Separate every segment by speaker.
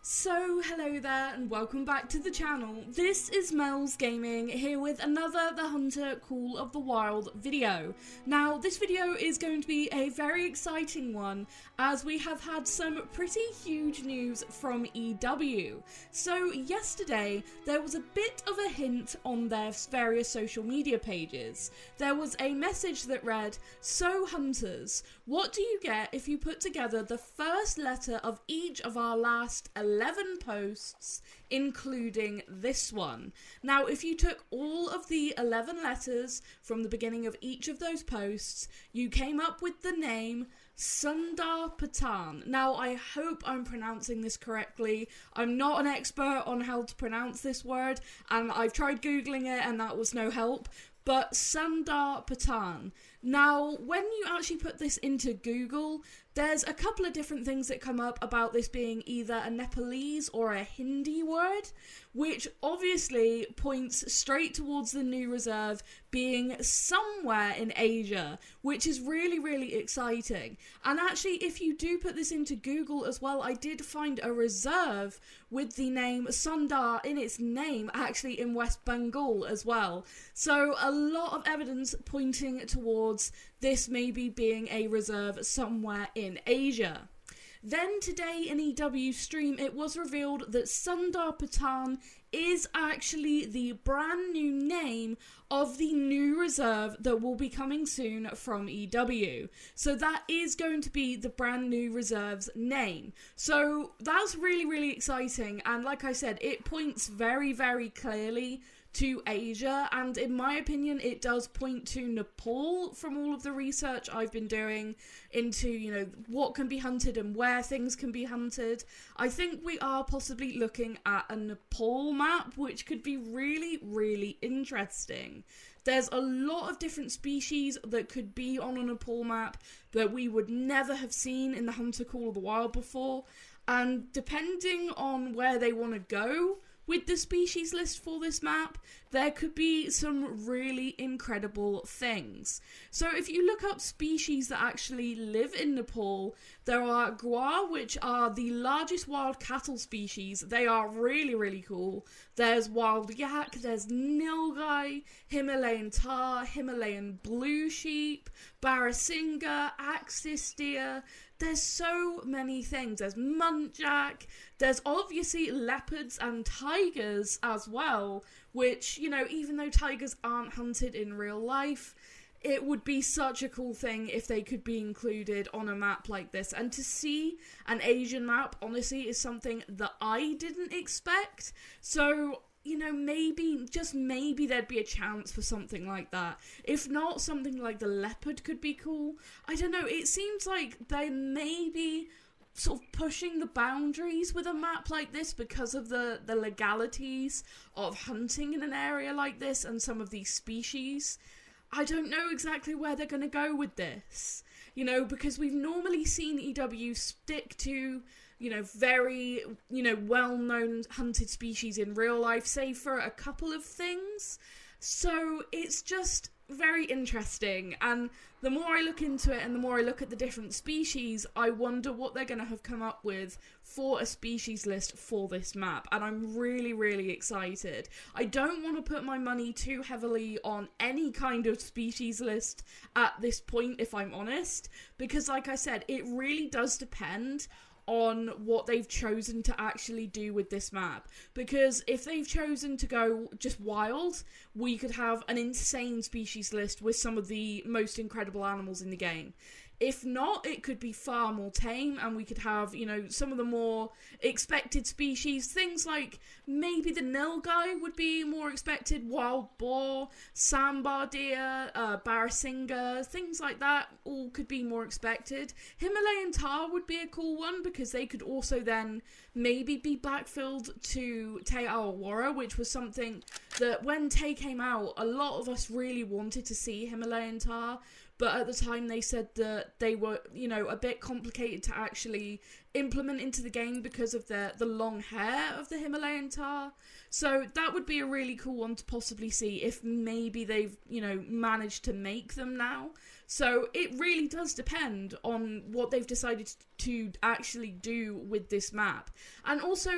Speaker 1: So hello there and welcome back to the channel. This is Mel's Gaming here with another The Hunter Call of the Wild video. Now this video is going to be a very exciting one as we have had some pretty huge news from EW. So yesterday there was a bit of a hint on their various social media pages. There was a message that read, "So hunters, what do you get if you put together the first letter of each of our last 11 posts, including this one?" Now, if you took all of the 11 letters from the beginning of each of those posts, you came up with the name Sundar Patan. Now, I hope I'm pronouncing this correctly. I'm not an expert on how to pronounce this word, and I've tried Googling it and that was no help. But Sundar Patan. Now, when you actually put this into Google, there's a couple of different things that come up about this being either a Nepalese or a Hindi word, which obviously points straight towards the new reserve being somewhere in Asia, which is really, really exciting. And actually, if you do put this into Google as well, I did find a reserve with the name Sundar in its name, actually in West Bengal as well. So a lot of evidence pointing towards this maybe being a reserve somewhere in Asia. Then today in EW stream, it was revealed that Sundar Patan is actually the brand new name of the new reserve that will be coming soon from EW. So that is going to be the brand new reserve's name. So that's really, really exciting. And like I said, it points very, very clearly to Asia, and in my opinion it does point to Nepal from all of the research I've been doing into, what can be hunted and where things can be hunted. I think we are possibly looking at a Nepal map, which could be really, really interesting. There's a lot of different species that could be on a Nepal map that we would never have seen in the Hunter Call of the Wild before, and depending on where they want to go with the species list for this map, there could be some really incredible things. So if you look up species that actually live in Nepal, there are Gua, which are the largest wild cattle species. They are really, really cool. There's wild yak, there's nilgai, Himalayan tahr, Himalayan blue sheep, Barasingha, axis deer. There's so many things. There's muntjac. There's obviously leopards and tigers as well, which, even though tigers aren't hunted in real life, it would be such a cool thing if they could be included on a map like this. And to see an Asian map, honestly, is something that I didn't expect. So, maybe, just maybe there'd be a chance for something like that. If not, something like the leopard could be cool. I don't know, it seems like they may be sort of pushing the boundaries with a map like this because of the legalities of hunting in an area like this and some of these species. I don't know exactly where they're going to go with this, because we've normally seen EW stick to very, well-known hunted species in real life, save for a couple of things. So it's just very interesting, and the more I look into it and the more I look at the different species, I wonder what they're going to have come up with for a species list for this map, and I'm really, really excited. I don't want to put my money too heavily on any kind of species list at this point, if I'm honest, because like I said, it really does depend on what they've chosen to actually do with this map. Because if they've chosen to go just wild, we could have an insane species list with some of the most incredible animals in the game. If not, it could be far more tame, and we could have, some of the more expected species. Things like maybe the nilgai would be more expected, wild boar, sambar deer, barasingha, things like that all could be more expected. Himalayan tahr would be a cool one because they could also then maybe be backfilled to Te Awara, which was something that when Te came out, a lot of us really wanted to see Himalayan tahr, but at the time they said that they were, you know, a bit complicated to actually implement into the game because of the long hair of the Himalayan tahr. So that would be a really cool one to possibly see if maybe they've, you know, managed to make them now. So it really does depend on what they've decided to actually do with this map. And also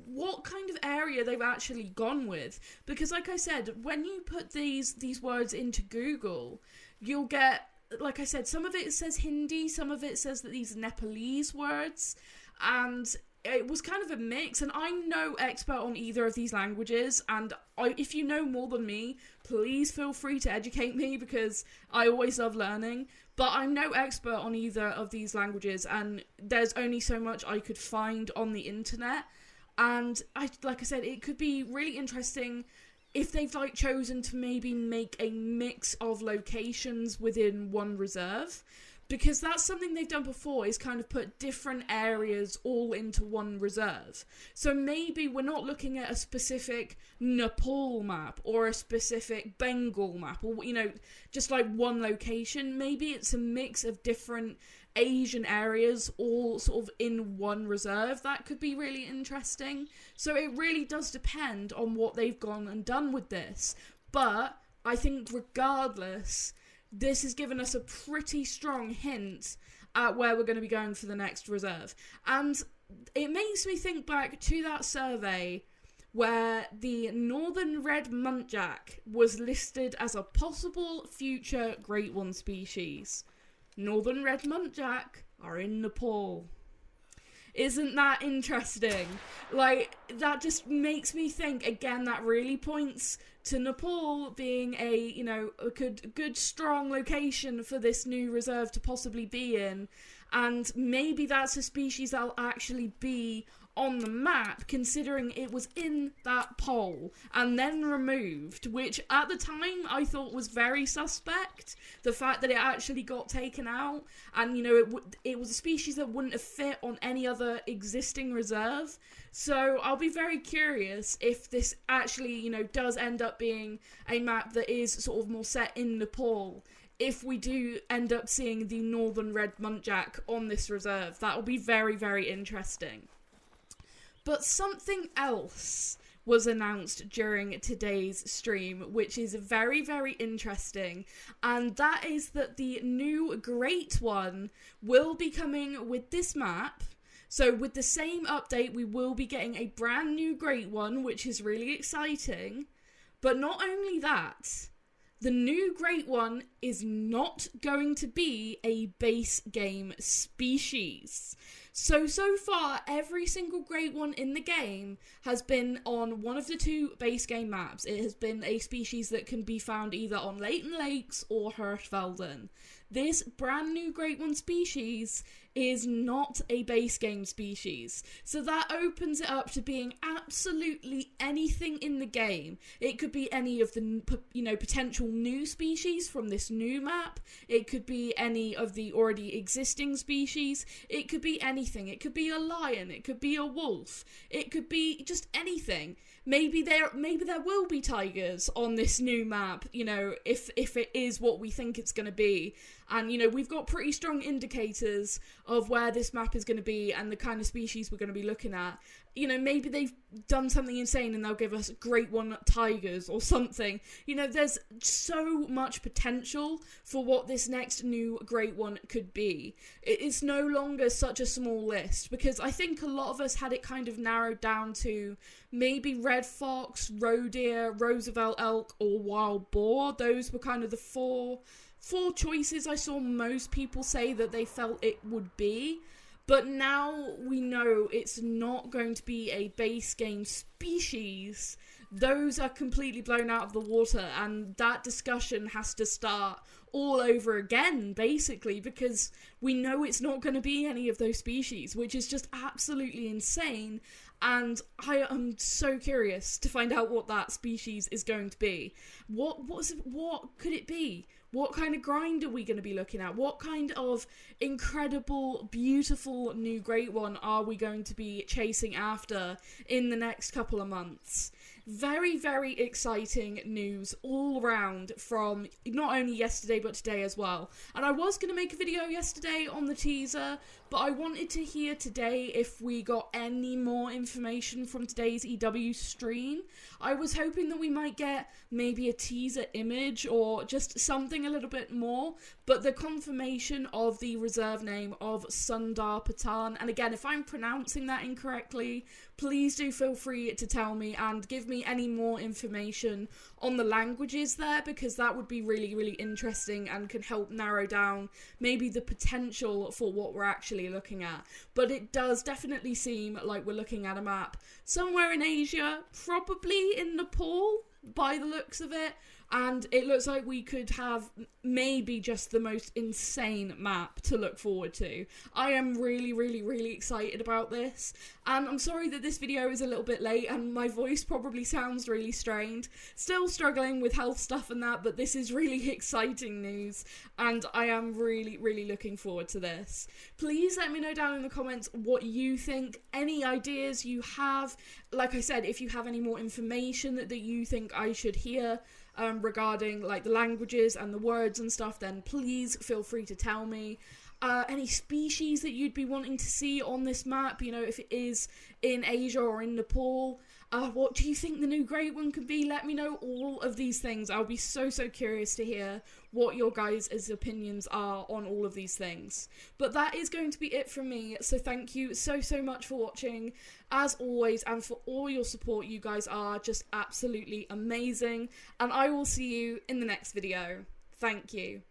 Speaker 1: what kind of area they've actually gone with. Because like I said, when you put these words into Google, you'll get, like I said, some of it says Hindi, some of it says that these are Nepalese words, and it was kind of a mix, and I'm no expert on either of these languages, and if you know more than me, please feel free to educate me, because I always love learning, but I'm no expert on either of these languages, and there's only so much I could find on the internet, and like I said, it could be really interesting if they've like chosen to maybe make a mix of locations within one reserve, because that's something they've done before, is kind of put different areas all into one reserve. So maybe we're not looking at a specific Nepal map or a specific Bengal map, or, you know, just like one location. Maybe it's a mix of different Asian areas all sort of in one reserve. That could be really interesting. So it really does depend on what they've gone and done with this. But I think regardless, this has given us a pretty strong hint at where we're going to be going for the next reserve. And it makes me think back to that survey where the northern red muntjac was listed as a possible future Great One species. Northern red muntjac are in Nepal. Isn't that interesting? Like, that just makes me think, again, that really points to Nepal being a, you know, a good strong location for this new reserve to possibly be in. And maybe that's a species that'll actually be on the map, considering it was in that poll and then removed, which at the time I thought was very suspect. The fact that it actually got taken out, and, you know, it was a species that wouldn't have fit on any other existing reserve. So I'll be very curious if this actually, you know, does end up being a map that is sort of more set in Nepal. If we do end up seeing the northern red muntjac on this reserve, that will be very, very interesting. But something else was announced during today's stream, which is very, very interesting, and that is that the new Great One will be coming with this map. So with the same update, we will be getting a brand new Great One, which is really exciting. But not only that, the new Great One is not going to be a base game species. So far, every single Great One in the game has been on one of the two base game maps. It has been a species that can be found either on Leighton Lakes or Hirschfelden. This brand new Great One species is not a base game species. So that opens it up to being absolutely anything in the game. It could be any of the, you know, potential new species from this new map. It could be any of the already existing species. It could be anything. It could be a lion. It could be a wolf. It could be just anything. Maybe there will be tigers on this new map, you know, if it is what we think it's going to be. And, you know, we've got pretty strong indicators of where this map is going to be and the kind of species we're going to be looking at. You know, maybe they've done something insane and they'll give us Great One tigers or something. You know, there's so much potential for what this next new Great One could be. It's no longer such a small list, because I think a lot of us had it kind of narrowed down to maybe red fox, roe deer, Roosevelt elk, or wild boar. Those were kind of the four choices I saw most people say that they felt it would be. But now we know it's not going to be a base game species. Those are completely blown out of the water, and that discussion has to start all over again, basically, because we know it's not going to be any of those species, which is just absolutely insane. And I am so curious to find out what that species is going to be. What could it be? What kind of grind are we going to be looking at? What kind of incredible, beautiful new Great One are we going to be chasing after in the next couple of months? Very, very exciting news all around from not only yesterday, but today as well. And I was going to make a video yesterday on the teaser, but I wanted to hear today if we got any more information from today's EW stream. I was hoping that we might get maybe a teaser image or just something a little bit more, but the confirmation of the reserve name of Sundar Patan, and again, if I'm pronouncing that incorrectly, please do feel free to tell me and give me any more information on the languages there, because that would be really, really interesting and can help narrow down maybe the potential for what we're actually looking at. But it does definitely seem like we're looking at a map somewhere in Asia, probably in Nepal by the looks of it, and it looks like we could have maybe just the most insane map to look forward to. I am really, really, really excited about this, and I'm sorry that this video is a little bit late and my voice probably sounds really strained. Still struggling with health stuff and that, but this is really exciting news, and I am really, really looking forward to this. Please let me know down in the comments what you think, any ideas you have. Like I said, if you have any more information that you think I should hear, regarding like the languages and the words and stuff, then please feel free to tell me. Any species that you'd be wanting to see on this map, you know, if it is in Asia or in Nepal. What do you think the new Great One could be? Let me know all of these things. I'll be so curious to hear what your guys' opinions are on all of these things. But that is going to be it from me, so thank you so much for watching, as always, and for all your support. You guys are just absolutely amazing, and I will see you in the next video. Thank you.